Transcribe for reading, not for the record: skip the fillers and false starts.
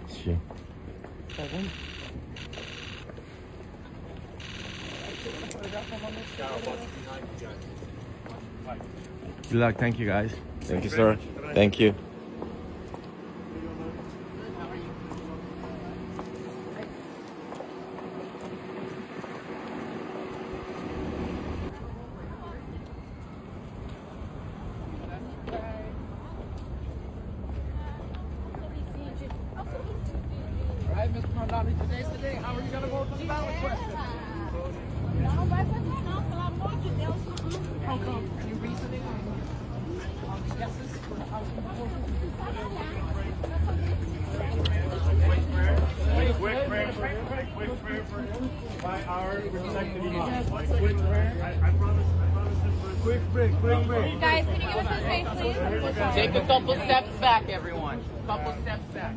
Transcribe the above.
Sí. Good luck. Thank you, guys. Thank you, sir. Thank you. Right, Mr. Mamdani, today's the day. How are you going to vote on the ballot question? Any reasoning on the yeses for the House proposal? Quick prayer by our respected imam. Quick prayer. I promise this. Quick prayer. Guys, can you give us some space, please? Take a couple steps back, everyone. Couple steps back.